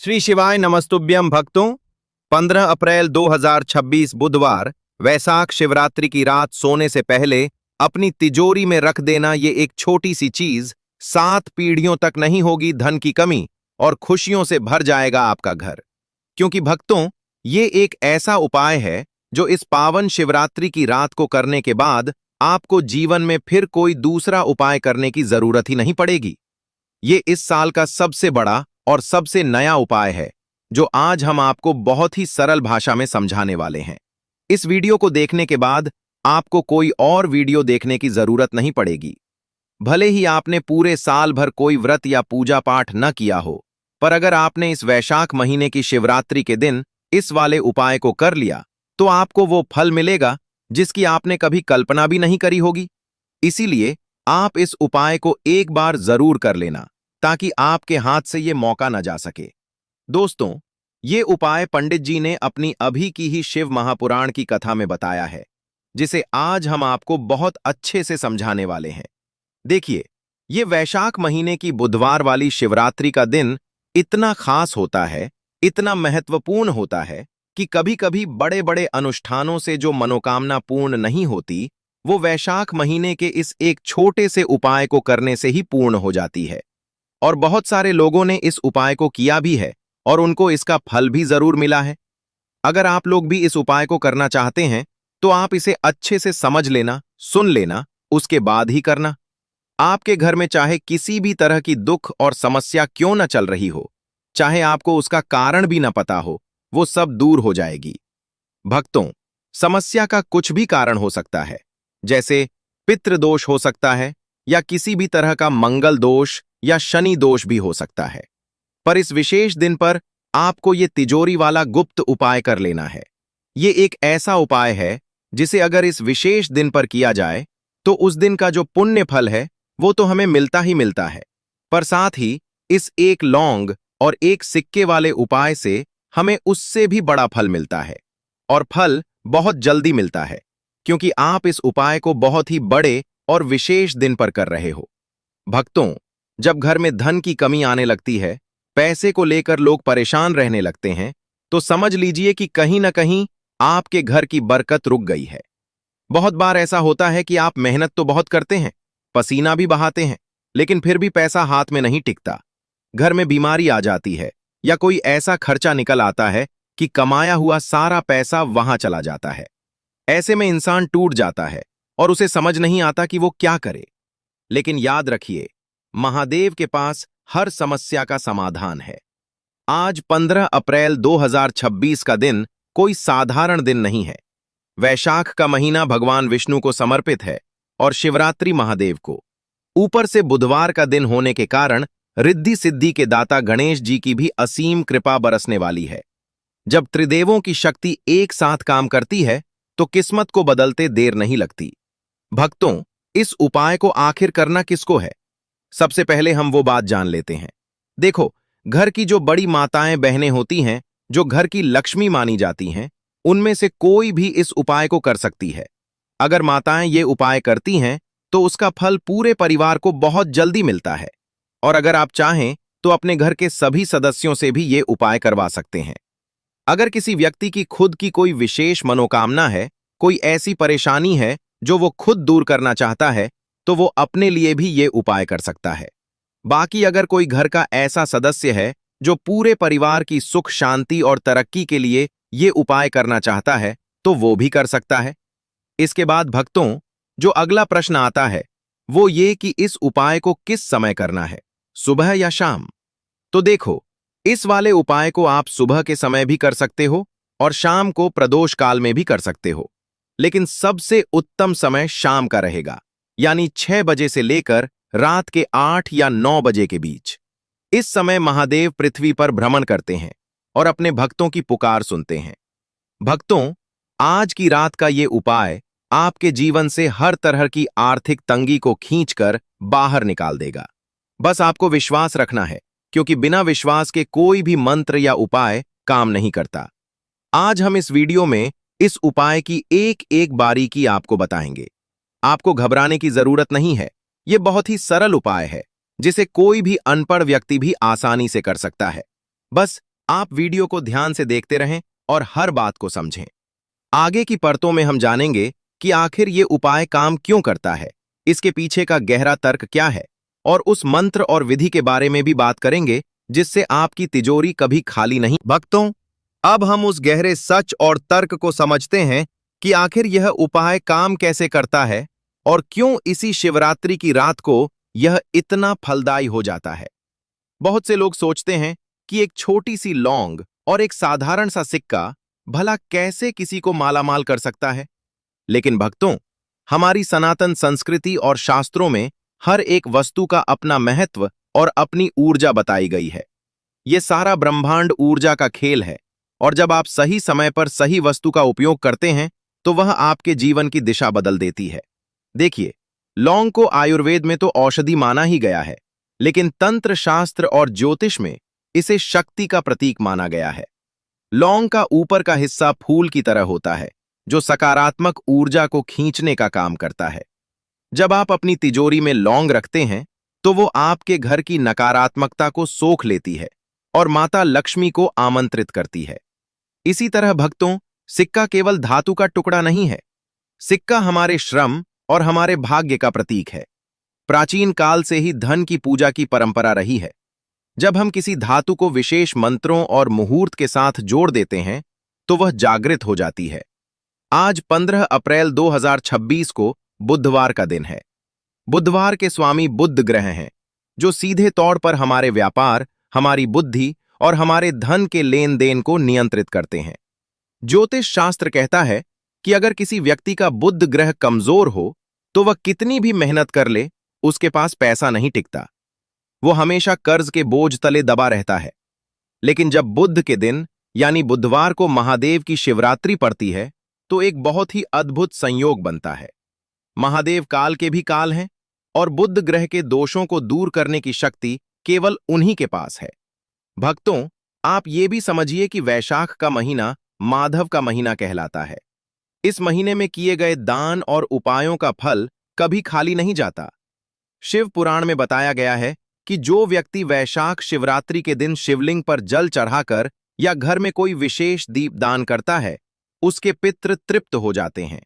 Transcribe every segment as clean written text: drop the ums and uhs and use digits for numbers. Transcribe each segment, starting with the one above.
श्री शिवाय नमस्तुभ्यम भक्तों। 15 अप्रैल 2026 बुधवार वैशाख शिवरात्रि की रात सोने से पहले अपनी तिजोरी में रख देना ये एक छोटी सी चीज 7 पीढ़ियों तक नहीं होगी धन की कमी और खुशियों से भर जाएगा आपका घर। क्योंकि भक्तों, ये एक ऐसा उपाय है जो इस पावन शिवरात्रि की रात को करने के बाद आपको जीवन में फिर कोई दूसरा उपाय करने की जरूरत ही नहीं पड़ेगी। ये इस साल का सबसे बड़ा और सबसे नया उपाय है जो आज हम आपको बहुत ही सरल भाषा में समझाने वाले हैं। इस वीडियो को देखने के बाद आपको कोई और वीडियो देखने की जरूरत नहीं पड़ेगी। भले ही आपने पूरे साल भर कोई व्रत या पूजा पाठ न किया हो, पर अगर आपने इस वैशाख महीने की शिवरात्रि के दिन इस वाले उपाय को कर लिया तो आपको वो फल मिलेगा जिसकी आपने कभी कल्पना भी नहीं करी होगी। इसीलिए आप इस उपाय को एक बार जरूर कर लेना ताकि आपके हाथ से ये मौका न जा सके। दोस्तों, ये उपाय पंडित जी ने अपनी अभी की ही शिव महापुराण की कथा में बताया है, जिसे आज हम आपको बहुत अच्छे से समझाने वाले हैं। देखिए, ये वैशाख महीने की बुधवार वाली शिवरात्रि का दिन इतना खास होता है, इतना महत्वपूर्ण होता है कि कभी-कभी बड़े-बड़े अनुष्ठानों से जो मनोकामना पूर्ण नहीं होती, वो वैशाख महीने के इस एक छोटे से उपाय को करने से ही पूर्ण हो जाती है। और बहुत सारे लोगों ने इस उपाय को किया भी है और उनको इसका फल भी जरूर मिला है। अगर आप लोग भी इस उपाय को करना चाहते हैं तो आप इसे अच्छे से समझ लेना, सुन लेना, उसके बाद ही करना। आपके घर में चाहे किसी भी तरह की दुख और समस्या क्यों न चल रही हो, चाहे आपको उसका कारण भी न पता हो, वो सब दूर हो जाएगी। भक्तों, समस्या का कुछ भी कारण हो सकता है, जैसे पितृदोष हो सकता है या किसी भी तरह का मंगल दोष या शनि दोष भी हो सकता है। पर इस विशेष दिन पर आपको ये तिजोरी वाला गुप्त उपाय कर लेना है। ये एक ऐसा उपाय है जिसे अगर इस विशेष दिन पर किया जाए तो उस दिन का जो पुण्य फल है वो तो हमें मिलता ही मिलता है, पर साथ ही इस एक लौंग और एक सिक्के वाले उपाय से हमें उससे भी बड़ा फल मिलता है। और फल बहुत जल्दी मिलता है क्योंकि आप इस उपाय को बहुत ही बड़े और विशेष दिन पर कर रहे हो। भक्तों, जब घर में धन की कमी आने लगती है, पैसे को लेकर लोग परेशान रहने लगते हैं, तो समझ लीजिए कि कहीं ना कहीं आपके घर की बरकत रुक गई है। बहुत बार ऐसा होता है कि आप मेहनत तो बहुत करते हैं, पसीना भी बहाते हैं, लेकिन फिर भी पैसा हाथ में नहीं टिकता। घर में बीमारी आ जाती है या कोई ऐसा खर्चा निकल आता है कि कमाया हुआ सारा पैसा वहां चला जाता है। ऐसे में इंसान टूट जाता है और उसे समझ नहीं आता कि वो क्या करे। लेकिन याद रखिए, महादेव के पास हर समस्या का समाधान है। आज 15 अप्रैल 2026 का दिन कोई साधारण दिन नहीं है। वैशाख का महीना भगवान विष्णु को समर्पित है और शिवरात्रि महादेव को। ऊपर से बुधवार का दिन होने के कारण रिद्धि सिद्धि के दाता गणेश जी की भी असीम कृपा बरसने वाली है। जब त्रिदेवों की शक्ति एक साथ काम करती है तो किस्मत को बदलते देर नहीं लगती। भक्तों, इस उपाय को आखिर करना किसको है? सबसे पहले हम वो बात जान लेते हैं। देखो, घर की जो बड़ी माताएं बहनें होती हैं, जो घर की लक्ष्मी मानी जाती हैं, उनमें से कोई भी इस उपाय को कर सकती है। अगर माताएं ये उपाय करती हैं तो उसका फल पूरे परिवार को बहुत जल्दी मिलता है। और अगर आप चाहें तो अपने घर के सभी सदस्यों से भी ये उपाय करवा सकते हैं। अगर किसी व्यक्ति की खुद की कोई विशेष मनोकामना है, कोई ऐसी परेशानी है जो वो खुद दूर करना चाहता है, तो वो अपने लिए भी ये उपाय कर सकता है। बाकी अगर कोई घर का ऐसा सदस्य है जो पूरे परिवार की सुख शांति और तरक्की के लिए ये उपाय करना चाहता है, तो वो भी कर सकता है। इसके बाद भक्तों, जो अगला प्रश्न आता है वो ये कि इस उपाय को किस समय करना है, सुबह या शाम? तो देखो, इस वाले उपाय को आप सुबह के समय भी कर सकते हो और शाम को प्रदोष काल में भी कर सकते हो, लेकिन सबसे उत्तम समय शाम का रहेगा, यानी 6 बजे से लेकर रात के 8 या 9 बजे के बीच। इस समय महादेव पृथ्वी पर भ्रमण करते हैं और अपने भक्तों की पुकार सुनते हैं। भक्तों, आज की रात का ये उपाय आपके जीवन से हर तरह की आर्थिक तंगी को खींचकर बाहर निकाल देगा। बस आपको विश्वास रखना है, क्योंकि बिना विश्वास के कोई भी मंत्र या उपाय काम नहीं करता। आज हम इस वीडियो में इस उपाय की एक एक बारीकी आपको बताएंगे। आपको घबराने की जरूरत नहीं है। यह बहुत ही सरल उपाय है जिसे कोई भी अनपढ़ व्यक्ति भी आसानी से कर सकता है। बस आप वीडियो को ध्यान से देखते रहें और हर बात को समझें। आगे की परतों में हम जानेंगे कि आखिर ये उपाय काम क्यों करता है, इसके पीछे का गहरा तर्क क्या है, और उस मंत्र और विधि के बारे में भी बात करेंगे जिससे आपकी तिजोरी कभी खाली नहीं। भक्तों, अब हम उस गहरे सच और तर्क को समझते हैं कि आखिर यह उपाय काम कैसे करता है और क्यों इसी शिवरात्रि की रात को यह इतना फलदायी हो जाता है। बहुत से लोग सोचते हैं कि एक छोटी सी लौंग और एक साधारण सा सिक्का भला कैसे किसी को मालामाल कर सकता है। लेकिन भक्तों, हमारी सनातन संस्कृति और शास्त्रों में हर एक वस्तु का अपना महत्व और अपनी ऊर्जा बताई गई है। ये सारा ब्रह्मांड ऊर्जा का खेल है, और जब आप सही समय पर सही वस्तु का उपयोग करते हैं तो वह आपके जीवन की दिशा बदल देती है। देखिए, लौंग को आयुर्वेद में तो औषधि माना ही गया है, लेकिन तंत्र शास्त्र और ज्योतिष में इसे शक्ति का प्रतीक माना गया है। लौंग का ऊपर का हिस्सा फूल की तरह होता है, जो सकारात्मक ऊर्जा को खींचने का काम करता है। जब आप अपनी तिजोरी में लौंग रखते हैं तो वो आपके घर की नकारात्मकता को सोख लेती है और माता लक्ष्मी को आमंत्रित करती है। इसी तरह भक्तों, सिक्का केवल धातु का टुकड़ा नहीं है। सिक्का हमारे श्रम और हमारे भाग्य का प्रतीक है। प्राचीन काल से ही धन की पूजा की परंपरा रही है। जब हम किसी धातु को विशेष मंत्रों और मुहूर्त के साथ जोड़ देते हैं तो वह जागृत हो जाती है। आज 15 अप्रैल 2026 को बुधवार का दिन है। बुधवार के स्वामी बुध ग्रह हैं, जो सीधे तौर पर हमारे व्यापार, हमारी बुद्धि और हमारे धन के लेन देन को नियंत्रित करते हैं। ज्योतिष शास्त्र कहता है कि अगर किसी व्यक्ति का बुध ग्रह कमजोर हो तो वह कितनी भी मेहनत कर ले, उसके पास पैसा नहीं टिकता। वो हमेशा कर्ज के बोझ तले दबा रहता है। लेकिन जब बुध के दिन यानी बुधवार को महादेव की शिवरात्रि पड़ती है तो एक बहुत ही अद्भुत संयोग बनता है। महादेव काल के भी काल हैं और बुध ग्रह के दोषों को दूर करने की शक्ति केवल उन्हीं के पास है। भक्तों, आप ये भी समझिए कि वैशाख का महीना माधव का महीना कहलाता है। इस महीने में किए गए दान और उपायों का फल कभी खाली नहीं जाता। शिव पुराण में बताया गया है कि जो व्यक्ति वैशाख शिवरात्रि के दिन शिवलिंग पर जल चढ़ाकर या घर में कोई विशेष दीप दान करता है, उसके पितृ तृप्त हो जाते हैं।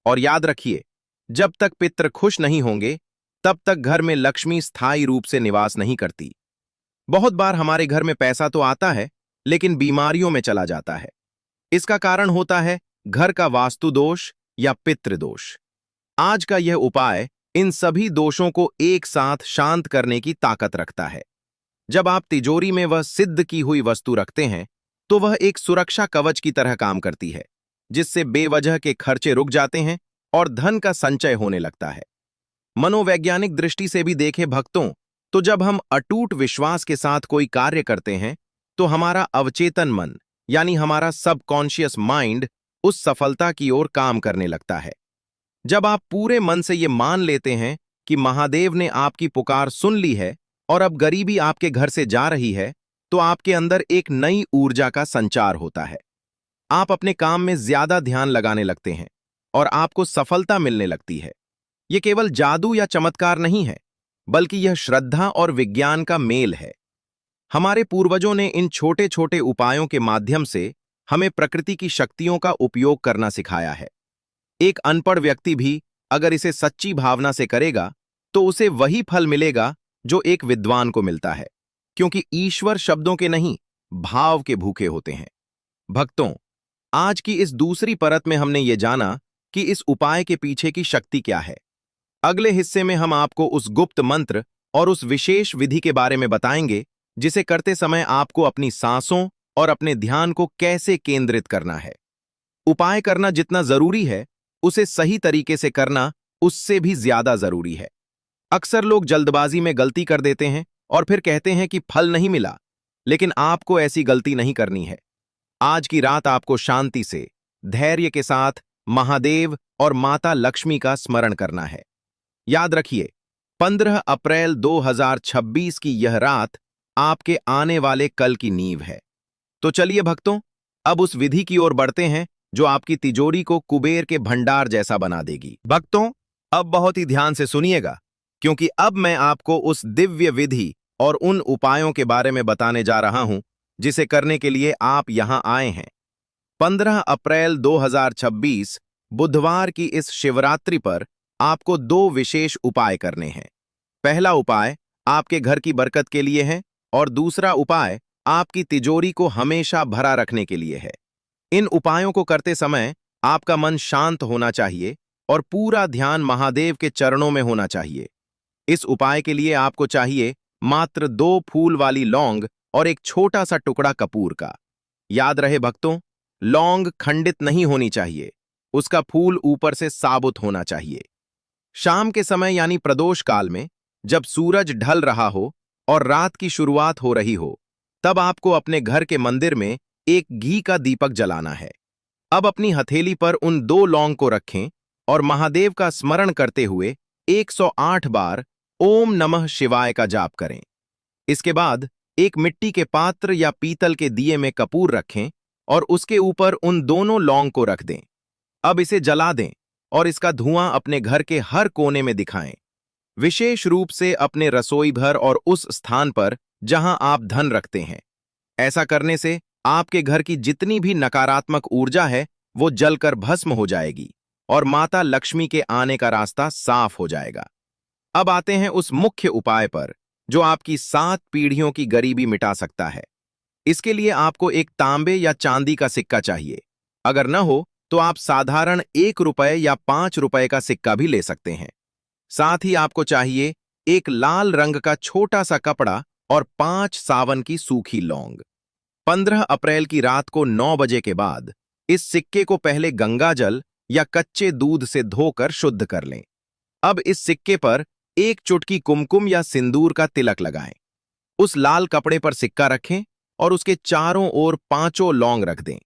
और याद रखिए, जब तक पितृ खुश नहीं होंगे तब तक घर में लक्ष्मी स्थायी रूप से निवास नहीं करती। बहुत बार हमारे घर में पैसा तो आता है लेकिन बीमारियों में चला जाता है। इसका कारण होता है घर का वास्तु दोष या पितृदोष। आज का यह उपाय इन सभी दोषों को एक साथ शांत करने की ताकत रखता है। जब आप तिजोरी में वह सिद्ध की हुई वस्तु रखते हैं तो वह एक सुरक्षा कवच की तरह काम करती है, जिससे बेवजह के खर्चे रुक जाते हैं और धन का संचय होने लगता है। मनोवैज्ञानिक दृष्टि से भी देखें भक्तों, तो जब हम अटूट विश्वास के साथ कोई कार्य करते हैं तो हमारा अवचेतन मन यानी हमारा सबकॉन्शियस माइंड उस सफलता की ओर काम करने लगता है। जब आप पूरे मन से ये मान लेते हैं कि महादेव ने आपकी पुकार सुन ली है और अब गरीबी आपके घर से जा रही है, तो आपके अंदर एक नई ऊर्जा का संचार होता है। आप अपने काम में ज्यादा ध्यान लगाने लगते हैं और आपको सफलता मिलने लगती है। ये केवल जादू या चमत्कार नहीं है, बल्कि यह श्रद्धा और विज्ञान का मेल है। हमारे पूर्वजों ने इन छोटे छोटे उपायों के माध्यम से हमें प्रकृति की शक्तियों का उपयोग करना सिखाया है। एक अनपढ़ व्यक्ति भी अगर इसे सच्ची भावना से करेगा तो उसे वही फल मिलेगा जो एक विद्वान को मिलता है, क्योंकि ईश्वर शब्दों के नहीं, भाव के भूखे होते हैं। भक्तों, आज की इस दूसरी परत में हमने ये जाना कि इस उपाय के पीछे की शक्ति क्या है। अगले हिस्से में हम आपको उस गुप्त मंत्र और उस विशेष विधि के बारे में बताएंगे जिसे करते समय आपको अपनी सांसों और अपने ध्यान को कैसे केंद्रित करना है। उपाय करना जितना जरूरी है, उसे सही तरीके से करना उससे भी ज्यादा जरूरी है। अक्सर लोग जल्दबाजी में गलती कर देते हैं और फिर कहते हैं कि फल नहीं मिला, लेकिन आपको ऐसी गलती नहीं करनी है। आज की रात आपको शांति से, धैर्य के साथ महादेव और माता लक्ष्मी का स्मरण करना है। याद रखिए, 15 अप्रैल 2026 की यह रात आपके आने वाले कल की नींव है। तो चलिए भक्तों, अब उस विधि की ओर बढ़ते हैं जो आपकी तिजोरी को कुबेर के भंडार जैसा बना देगी। भक्तों, अब बहुत ही ध्यान से सुनिएगा, क्योंकि अब मैं आपको उस दिव्य विधि और उन उपायों के बारे में बताने जा रहा हूं जिसे करने के लिए आप यहां आए हैं। 15 अप्रैल 2026 बुधवार की इस शिवरात्रि पर आपको दो विशेष उपाय करने हैं। पहला उपाय आपके घर की बरकत के लिए है और दूसरा उपाय आपकी तिजोरी को हमेशा भरा रखने के लिए है। इन उपायों को करते समय आपका मन शांत होना चाहिए और पूरा ध्यान महादेव के चरणों में होना चाहिए। इस उपाय के लिए आपको चाहिए मात्र 2 फूल वाली लौंग और एक छोटा सा टुकड़ा कपूर का। याद रहे भक्तों, लौंग खंडित नहीं होनी चाहिए, उसका फूल ऊपर से साबुत होना चाहिए। शाम के समय यानी प्रदोष काल में, जब सूरज ढल रहा हो और रात की शुरुआत हो रही हो, तब आपको अपने घर के मंदिर में एक घी का दीपक जलाना है। अब अपनी हथेली पर उन 2 लौंग को रखें और महादेव का स्मरण करते हुए 108 बार ओम नमः शिवाय का जाप करें। इसके बाद एक मिट्टी के पात्र या पीतल के दिए में कपूर रखें और उसके ऊपर उन दोनों लौंग को रख दें। अब इसे जला दें और इसका धुआं अपने घर के हर कोने में दिखाएं, विशेष रूप से अपने रसोई घर और उस स्थान पर जहां आप धन रखते हैं। ऐसा करने से आपके घर की जितनी भी नकारात्मक ऊर्जा है वो जलकर भस्म हो जाएगी और माता लक्ष्मी के आने का रास्ता साफ हो जाएगा। अब आते हैं उस मुख्य उपाय पर जो आपकी 7 पीढ़ियों की गरीबी मिटा सकता है। इसके लिए आपको एक तांबे या चांदी का सिक्का चाहिए। अगर न हो तो आप साधारण 1 रुपए या 5 रुपए का सिक्का भी ले सकते हैं। साथ ही आपको चाहिए एक लाल रंग का छोटा सा कपड़ा और 5 सावन की सूखी लौंग। 15 अप्रैल की रात को 9 बजे के बाद इस सिक्के को पहले गंगाजल या कच्चे दूध से धोकर शुद्ध कर लें। अब इस सिक्के पर एक चुटकी कुमकुम या सिंदूर का तिलक लगाएं। उस लाल कपड़े पर सिक्का रखें और उसके चारों ओर 5 लौंग रख दें।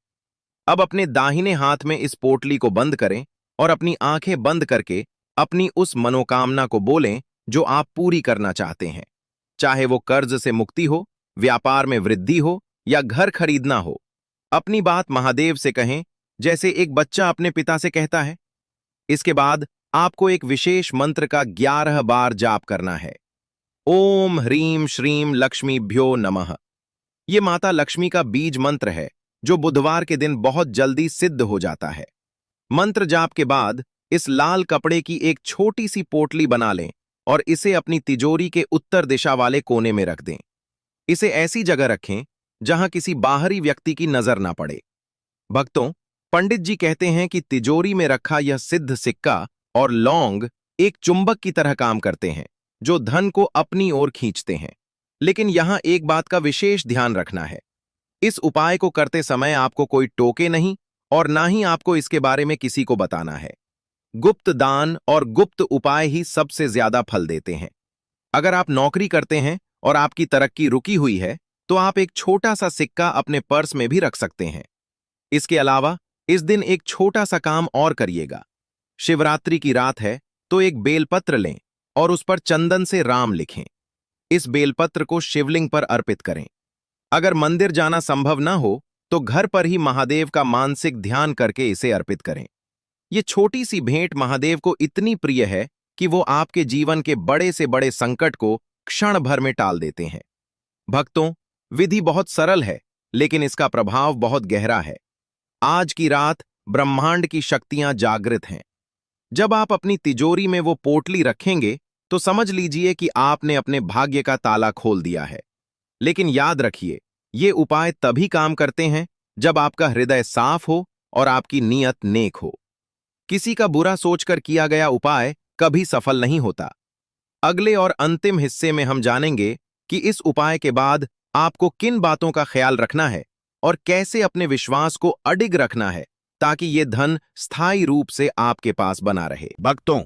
अब अपने दाहिने हाथ में इस पोटली को बंद करें और अपनी आंखें बंद करके अपनी उस मनोकामना को बोलें जो आप पूरी करना चाहते हैं। चाहे वो कर्ज से मुक्ति हो, व्यापार में वृद्धि हो या घर खरीदना हो। अपनी बात महादेव से कहें जैसे एक बच्चा अपने पिता से कहता है। इसके बाद आपको एक विशेष मंत्र का 11 बार जाप करना है। ओम ह्रीम श्रीम लक्ष्मीभ्यो नमः। ये माता लक्ष्मी का बीज मंत्र है जो बुधवार के दिन बहुत जल्दी सिद्ध हो जाता है। मंत्र जाप के बाद इस लाल कपड़े की एक छोटी सी पोटली बना लें और इसे अपनी तिजोरी के उत्तर दिशा वाले कोने में रख दें। इसे ऐसी जगह रखें जहां किसी बाहरी व्यक्ति की नजर ना पड़े। भक्तों, पंडित जी कहते हैं कि तिजोरी में रखा यह सिद्ध सिक्का और लौंग एक चुंबक की तरह काम करते हैं जो धन को अपनी ओर खींचते हैं। लेकिन यहां एक बात का विशेष ध्यान रखना है। इस उपाय को करते समय आपको कोई टोके नहीं और ना ही आपको इसके बारे में किसी को बताना है। गुप्त दान और गुप्त उपाय ही सबसे ज्यादा फल देते हैं। अगर आप नौकरी करते हैं और आपकी तरक्की रुकी हुई है तो आप एक छोटा सा सिक्का अपने पर्स में भी रख सकते हैं। इसके अलावा इस दिन एक छोटा सा काम और करिएगा। शिवरात्रि की रात है तो एक बेलपत्र लें और उस पर चंदन से राम लिखें। इस बेलपत्र को शिवलिंग पर अर्पित करें। अगर मंदिर जाना संभव न हो तो घर पर ही महादेव का मानसिक ध्यान करके इसे अर्पित करें। ये छोटी सी भेंट महादेव को इतनी प्रिय है कि वो आपके जीवन के बड़े से बड़े संकट को क्षण भर में टाल देते हैं। भक्तों, विधि बहुत सरल है लेकिन इसका प्रभाव बहुत गहरा है। आज की रात ब्रह्मांड की शक्तियां जागृत हैं। जब आप अपनी तिजोरी में वो पोटली रखेंगे तो समझ लीजिए कि आपने अपने भाग्य का ताला खोल दिया है। लेकिन याद रखिए, ये उपाय तभी काम करते हैं जब आपका हृदय साफ हो और आपकी नीयत नेक हो। किसी का बुरा सोचकर किया गया उपाय कभी सफल नहीं होता। अगले और अंतिम हिस्से में हम जानेंगे कि इस उपाय के बाद आपको किन बातों का ख्याल रखना है और कैसे अपने विश्वास को अडिग रखना है ताकि ये धन स्थायी रूप से आपके पास बना रहे। भक्तों,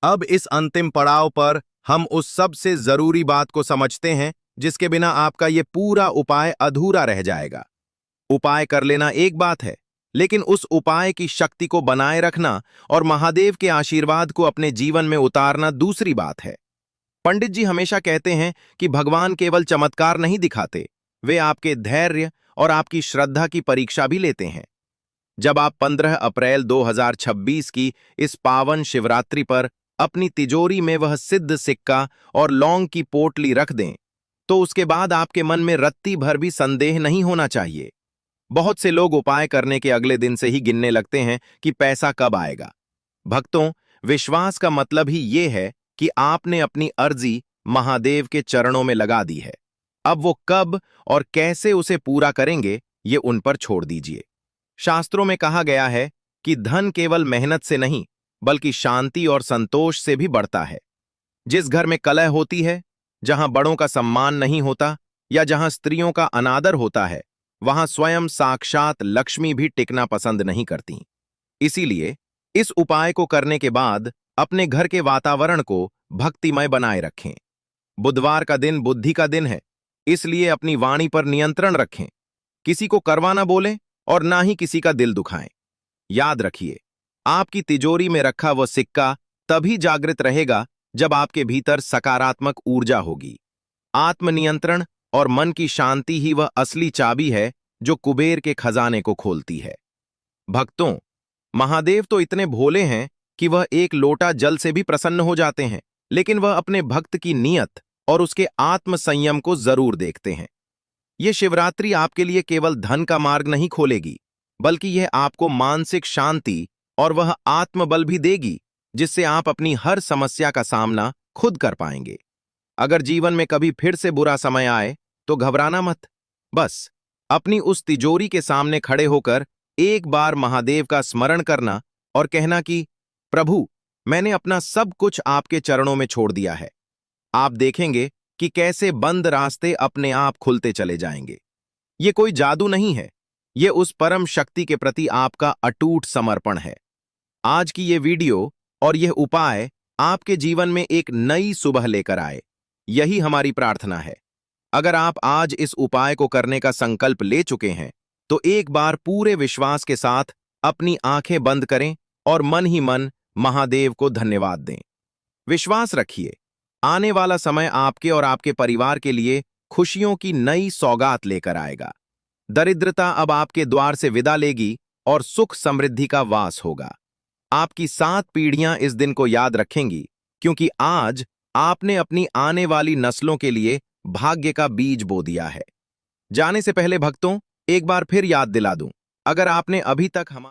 अब इस अंतिम पड़ाव पर हम उस सबसे जरूरी बात को समझते हैं जिसके बिना आपका ये पूरा उपाय अधूरा रह जाएगा। उपाय कर लेना एक बात है, लेकिन उस उपाय की शक्ति को बनाए रखना और महादेव के आशीर्वाद को अपने जीवन में उतारना दूसरी बात है। पंडित जी हमेशा कहते हैं कि भगवान केवल चमत्कार नहीं दिखाते, वे आपके धैर्य और आपकी श्रद्धा की परीक्षा भी लेते हैं। जब आप 15 अप्रैल 2026 की इस पावन शिवरात्रि पर अपनी तिजोरी में वह सिद्ध सिक्का और लौंग की पोटली रख दें, तो उसके बाद आपके मन में रत्ती भर भी संदेह नहीं होना चाहिए। बहुत से लोग उपाय करने के अगले दिन से ही गिनने लगते हैं कि पैसा कब आएगा। भक्तों, विश्वास का मतलब ही यह है कि आपने अपनी अर्जी महादेव के चरणों में लगा दी है। अब वो कब और कैसे उसे पूरा करेंगे, ये उन पर छोड़ दीजिए। शास्त्रों में कहा गया है कि धन केवल मेहनत से नहीं, बल्कि शांति और संतोष से भी बढ़ता है। जिस घर में कलह होती है, जहां बड़ों का सम्मान नहीं होता या जहां स्त्रियों का अनादर होता है, वहां स्वयं साक्षात लक्ष्मी भी टिकना पसंद नहीं करती। इसीलिए इस उपाय को करने के बाद अपने घर के वातावरण को भक्तिमय बनाए रखें। बुधवार का दिन बुद्धि का दिन है, इसलिए अपनी वाणी पर नियंत्रण रखें। किसी को करवा ना बोलें और ना ही किसी का दिल दुखाएं। याद रखिए, आपकी तिजोरी में रखा वह सिक्का तभी जागृत रहेगा जब आपके भीतर सकारात्मक ऊर्जा होगी। आत्मनियंत्रण और मन की शांति ही वह असली चाबी है जो कुबेर के खजाने को खोलती है। भक्तों, महादेव तो इतने भोले हैं कि वह एक लोटा जल से भी प्रसन्न हो जाते हैं, लेकिन वह अपने भक्त की नीयत और उसके आत्म संयम को जरूर देखते हैं। यह शिवरात्रि आपके लिए केवल धन का मार्ग नहीं खोलेगी, बल्कि यह आपको मानसिक शांति और वह आत्मबल भी देगी जिससे आप अपनी हर समस्या का सामना खुद कर पाएंगे। अगर जीवन में कभी फिर से बुरा समय आए तो घबराना मत। बस अपनी उस तिजोरी के सामने खड़े होकर एक बार महादेव का स्मरण करना और कहना कि प्रभु, मैंने अपना सब कुछ आपके चरणों में छोड़ दिया है। आप देखेंगे कि कैसे बंद रास्ते अपने आप खुलते चले जाएंगे। ये कोई जादू नहीं है, ये उस परम शक्ति के प्रति आपका अटूट समर्पण है। आज की ये वीडियो और यह उपाय आपके जीवन में एक नई सुबह लेकर आए, यही हमारी प्रार्थना है। अगर आप आज इस उपाय को करने का संकल्प ले चुके हैं, तो एक बार पूरे विश्वास के साथ अपनी आंखें बंद करें और मन ही मन महादेव को धन्यवाद दें। विश्वास रखिए, आने वाला समय आपके और आपके परिवार के लिए खुशियों की नई सौगात लेकर आएगा। दरिद्रता अब आपके द्वार से विदा लेगी और सुख समृद्धि का वास होगा। आपकी 7 पीढ़ियां इस दिन को याद रखेंगी, क्योंकि आज आपने अपनी आने वाली नस्लों के लिए भाग्य का बीज बो दिया है। जाने से पहले भक्तों, एक बार फिर याद दिला दूं, अगर आपने अभी तक हमारे